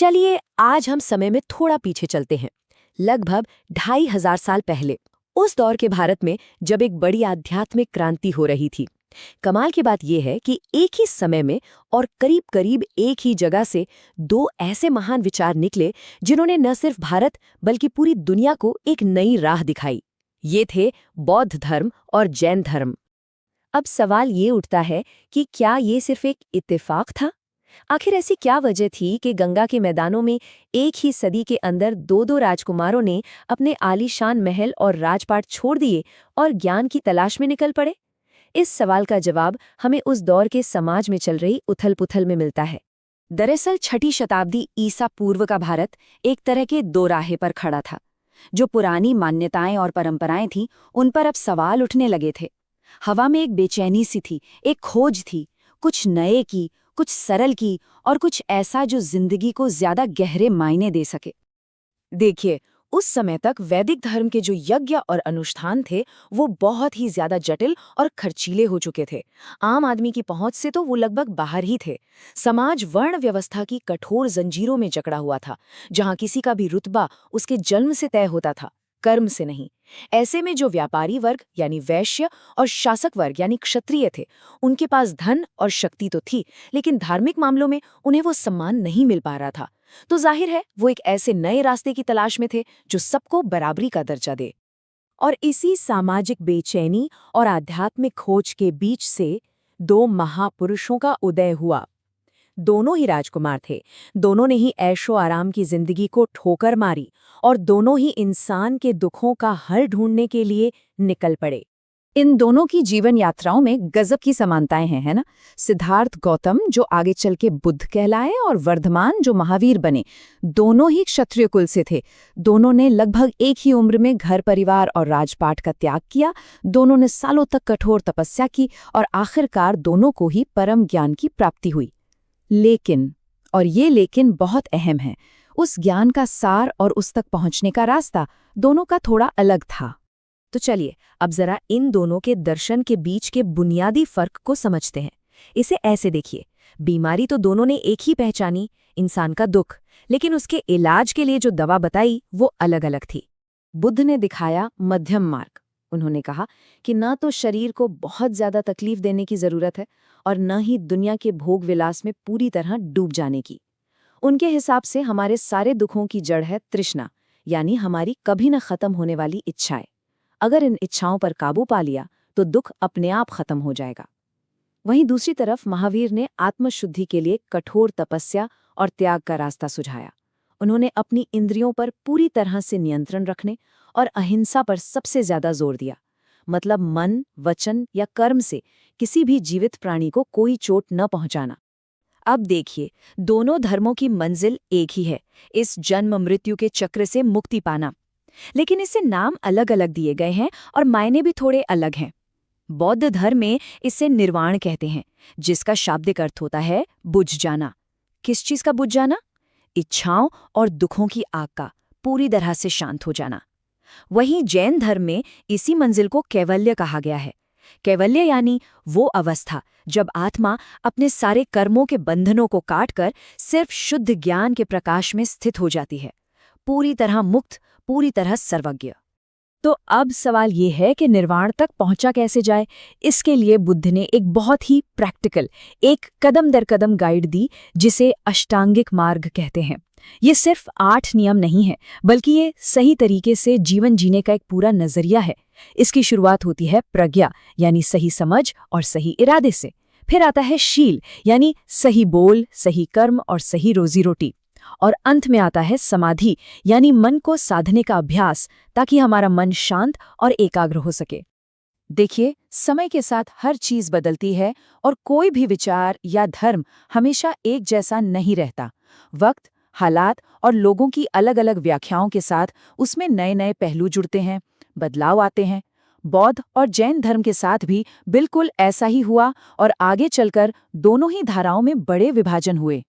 चलिए आज हम समय में थोड़ा पीछे चलते हैं, लगभग 2500 साल पहले। उस दौर के भारत में जब एक बड़ी आध्यात्मिक क्रांति हो रही थी। कमाल की बात यह है कि एक ही समय में और करीब करीब एक ही जगह से दो ऐसे महान विचार निकले जिन्होंने न सिर्फ भारत बल्कि पूरी दुनिया को एक नई राह दिखाई। ये थे बौद्ध धर्म और जैन धर्म। अब सवाल ये उठता है कि क्या ये सिर्फ एक इत्तेफाक था? आखिर ऐसी क्या वजह थी कि गंगा के मैदानों में एक ही सदी के अंदर दो दो राजकुमारों ने अपने आलीशान महल और राजपाट छोड़ दिए और ज्ञान की तलाश में निकल पड़े? इस सवाल का जवाब हमें उस दौर के समाज में चल रही उथल-पुथल में मिलता है। दरअसल 6ठी शताब्दी ईसा पूर्व का भारत एक तरह के दो राहे पर खड़ा था। जो पुरानी मान्यताएं और परंपराएं थीं, उन पर अब सवाल उठने लगे थे। हवा में एक बेचैनी सी थी, एक खोज थी, कुछ नए की, कुछ सरल की और कुछ ऐसा जो जिंदगी को ज्यादा गहरे मायने दे सके। देखिए, उस समय तक वैदिक धर्म के जो यज्ञ और अनुष्ठान थे वो बहुत ही ज्यादा जटिल और खर्चीले हो चुके थे। आम आदमी की पहुंच से तो वो लगभग बाहर ही थे। समाज वर्ण व्यवस्था की कठोर जंजीरों में जकड़ा हुआ था, जहां किसी का भी रुतबा उसके जन्म से तय होता था, कर्म से नहीं। ऐसे में जो व्यापारी वर्ग यानी वैश्य और शासक वर्ग यानी क्षत्रिय थे, उनके पास धन और शक्ति तो थी, लेकिन धार्मिक मामलों में उन्हें वो सम्मान नहीं मिल पा रहा था। तो जाहिर है वो एक ऐसे नए रास्ते की तलाश में थे जो सबको बराबरी का दर्जा दे। और इसी सामाजिक बेचैनी और आध्यात्मिक खोज के बीच से दो महापुरुषों का उदय हुआ। दोनों ही राजकुमार थे, दोनों ने ही ऐशो आराम की जिंदगी को ठोकर मारी और दोनों ही इंसान के दुखों का हल ढूंढने के लिए निकल पड़े। इन दोनों की जीवन यात्राओं में गजब की समानताएं हैं, है ना? सिद्धार्थ गौतम जो आगे चल के बुद्ध कहलाए और वर्धमान जो महावीर बने, दोनों ही क्षत्रिय कुल से थे। दोनों ने लगभग एक ही उम्र में घर परिवार और राजपाट का त्याग किया। दोनों ने सालों तक कठोर तपस्या की और आखिरकार दोनों को ही परम ज्ञान की प्राप्ति हुई। लेकिन, और ये लेकिन बहुत अहम है, उस ज्ञान का सार और उस तक पहुंचने का रास्ता दोनों का थोड़ा अलग था। तो चलिए अब जरा इन दोनों के दर्शन के बीच के बुनियादी फर्क को समझते हैं। इसे ऐसे देखिए, बीमारी तो दोनों ने एक ही पहचानी, इंसान का दुख, लेकिन उसके इलाज के लिए जो दवा बताई वो अलग अलग थी। बुद्ध ने दिखाया मध्यम मार्ग। उन्होंने कहा कि न तो शरीर को बहुत ज्यादा तकलीफ देने की जरूरत है और न ही दुनिया के भोग विलास में पूरी तरह डूब जाने की। उनके हिसाब से हमारे सारे दुखों की जड़ है तृष्णा, यानी हमारी कभी न खत्म होने वाली इच्छाएं। अगर इन इच्छाओं पर काबू पा लिया तो दुख अपने आप खत्म हो जाएगा। वहीं दूसरी तरफ महावीर ने आत्मशुद्धि के लिए कठोर तपस्या और त्याग का रास्ता सुझाया। उन्होंने अपनी इंद्रियों पर पूरी तरह से नियंत्रण रखने और अहिंसा पर सबसे ज्यादा जोर दिया। मतलब मन, वचन या कर्म से किसी भी जीवित प्राणी को कोई चोट न पहुंचाना। अब देखिए, दोनों धर्मों की मंजिल एक ही है, इस जन्म मृत्यु के चक्र से मुक्ति पाना। लेकिन इसे नाम अलग अलग दिए गए हैं और मायने भी थोड़े अलग हैं। बौद्ध धर्म में इसे निर्वाण कहते हैं, जिसका शाब्दिक अर्थ होता है बुझ जाना। किस चीज का बुझ जाना? इच्छाओं और दुखों की आग का पूरी तरह से शांत हो जाना। वहीं जैन धर्म में इसी मंजिल को कैवल्य कहा गया है। कैवल्य यानी वो अवस्था जब आत्मा अपने सारे कर्मों के बंधनों को काटकर सिर्फ शुद्ध ज्ञान के प्रकाश में स्थित हो जाती है, पूरी तरह मुक्त, पूरी तरह सर्वज्ञ। तो अब सवाल ये है कि निर्वाण तक पहुंचा कैसे जाए। इसके लिए बुद्ध ने एक बहुत ही प्रैक्टिकल, एक कदम दर कदम गाइड दी, जिसे अष्टांगिक मार्ग कहते हैं। ये सिर्फ 8 नियम नहीं है, बल्कि ये सही तरीके से जीवन जीने का एक पूरा नजरिया है। इसकी शुरुआत होती है प्रज्ञा यानी सही समझ और सही इरादे से। फिर आता है शील यानी सही बोल, सही कर्म और सही रोजी रोटी। और अंत में आता है समाधि यानी मन को साधने का अभ्यास, ताकि हमारा मन शांत और एकाग्र हो सके। देखिए, समय के साथ हर चीज बदलती है और कोई भी विचार या धर्म हमेशा एक जैसा नहीं रहता। वक्त, हालात और लोगों की अलग अलग व्याख्याओं के साथ उसमें नए नए पहलू जुड़ते हैं, बदलाव आते हैं। बौद्ध और जैन धर्म के साथ भी बिल्कुल ऐसा ही हुआ और आगे चलकर दोनों ही धाराओं में बड़े विभाजन हुए।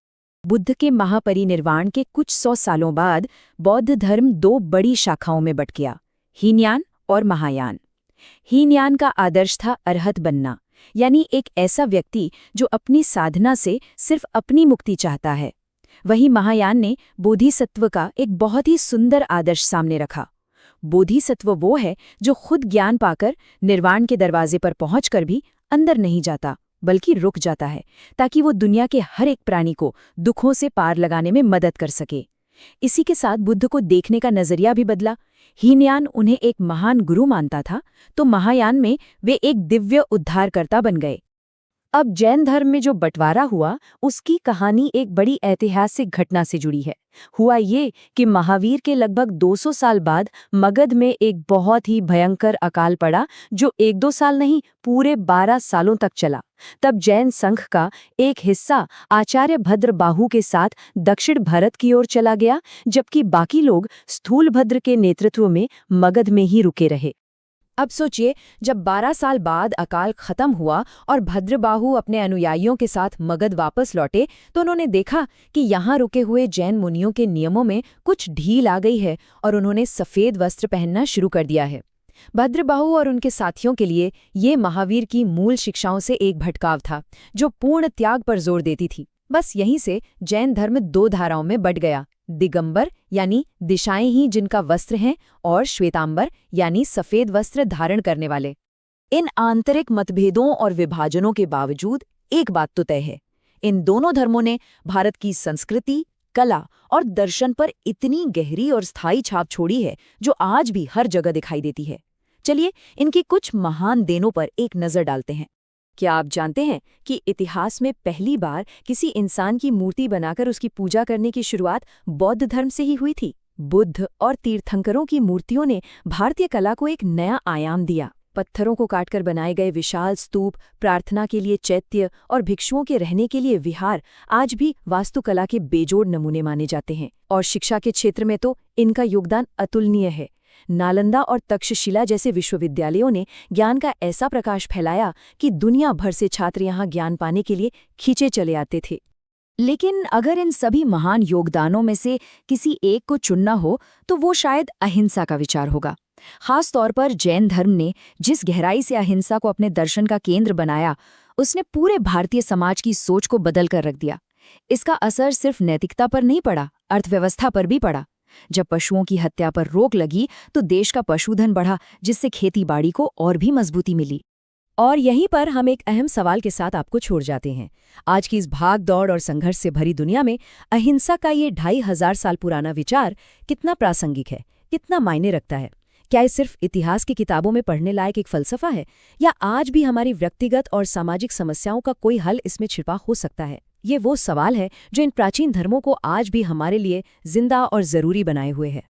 बुद्ध के महापरिनिर्वाण के कुछ 100 सालों बाद बौद्ध धर्म 2 बड़ी शाखाओं में बट गया, हीनयान और महायान। हीनयान का आदर्श था अरहत बनना, यानी एक ऐसा व्यक्ति जो अपनी साधना से सिर्फ अपनी मुक्ति चाहता है। वहीं महायान ने बोधिसत्व का एक बहुत ही सुंदर आदर्श सामने रखा। बोधिसत्व वो है जो खुद ज्ञान पाकर निर्वाण के दरवाजे पर पहुंचकर भी अंदर नहीं जाता, बल्कि रुक जाता है, ताकि वो दुनिया के हर एक प्राणी को दुखों से पार लगाने में मदद कर सके। इसी के साथ बुद्ध को देखने का नजरिया भी बदला। हीनयान उन्हें एक महान गुरु मानता था, तो महायान में वे एक दिव्य उद्धारकर्ता बन गए। अब जैन धर्म में जो बंटवारा हुआ, उसकी कहानी एक बड़ी ऐतिहासिक घटना से जुड़ी है। हुआ ये कि महावीर के लगभग 200 साल बाद मगध में एक बहुत ही भयंकर अकाल पड़ा, जो 1-2 साल नहीं, पूरे 12 सालों तक चला। तब जैन संघ का एक हिस्सा आचार्य भद्रबाहु के साथ दक्षिण भारत की ओर चला गया, जबकि बाकी लोग स्थूलभद्र के नेतृत्व में मगध में ही रुके रहे। अब सोचिए, जब 12 साल बाद अकाल खत्म हुआ और भद्रबाहु अपने अनुयायियों के साथ मगध वापस लौटे, तो उन्होंने देखा कि यहाँ रुके हुए जैन मुनियों के नियमों में कुछ ढील आ गई है और उन्होंने सफ़ेद वस्त्र पहनना शुरू कर दिया है। भद्रबाहु और उनके साथियों के लिए ये महावीर की मूल शिक्षाओं से एक भटकाव था, जो पूर्ण त्याग पर जोर देती थी। बस यहीं से जैन धर्म 2 धाराओं में बंट गया, दिगंबर यानी दिशाएं ही जिनका वस्त्र हैं, और श्वेतांबर यानी सफेद वस्त्र धारण करने वाले। इन आंतरिक मतभेदों और विभाजनों के बावजूद एक बात तो तय है, इन दोनों धर्मों ने भारत की संस्कृति, कला और दर्शन पर इतनी गहरी और स्थायी छाप छोड़ी है, जो आज भी हर जगह दिखाई देती है। चलिए इनकी कुछ महान देनों पर एक नज़र डालते हैं। क्या आप जानते हैं कि इतिहास में पहली बार किसी इंसान की मूर्ति बनाकर उसकी पूजा करने की शुरुआत बौद्ध धर्म से ही हुई थी? बुद्ध और तीर्थंकरों की मूर्तियों ने भारतीय कला को एक नया आयाम दिया। पत्थरों को काटकर बनाए गए विशाल स्तूप, प्रार्थना के लिए चैत्य और भिक्षुओं के रहने के लिए विहार आज भी वास्तुकला के बेजोड़ नमूने माने जाते हैं। और शिक्षा के क्षेत्र में तो इनका योगदान अतुलनीय है। नालंदा और तक्षशिला जैसे विश्वविद्यालयों ने ज्ञान का ऐसा प्रकाश फैलाया कि दुनिया भर से छात्र यहाँ ज्ञान पाने के लिए खींचे चले आते थे। लेकिन अगर इन सभी महान योगदानों में से किसी एक को चुनना हो, तो वो शायद अहिंसा का विचार होगा। खास तौर पर जैन धर्म ने जिस गहराई से अहिंसा को अपने दर्शन का केंद्र बनाया, उसने पूरे भारतीय समाज की सोच को बदल कर रख दिया। इसका असर सिर्फ नैतिकता पर नहीं पड़ा, अर्थव्यवस्था पर भी पड़ा। जब पशुओं की हत्या पर रोक लगी, तो देश का पशुधन बढ़ा, जिससे खेतीबाड़ी को और भी मजबूती मिली। और यहीं पर हम एक अहम सवाल के साथ आपको छोड़ जाते हैं। आज की इस भाग दौड़ और संघर्ष से भरी दुनिया में अहिंसा का ये 2500 साल पुराना विचार कितना प्रासंगिक है, कितना मायने रखता है? क्या ये सिर्फ इतिहास की किताबों में पढ़ने लायक एक फलसफा है, या आज भी हमारी व्यक्तिगत और सामाजिक समस्याओं का कोई हल इसमें छिपा हो सकता है? ये वो सवाल है जो इन प्राचीन धर्मों को आज भी हमारे लिए जिंदा और जरूरी बनाए हुए है।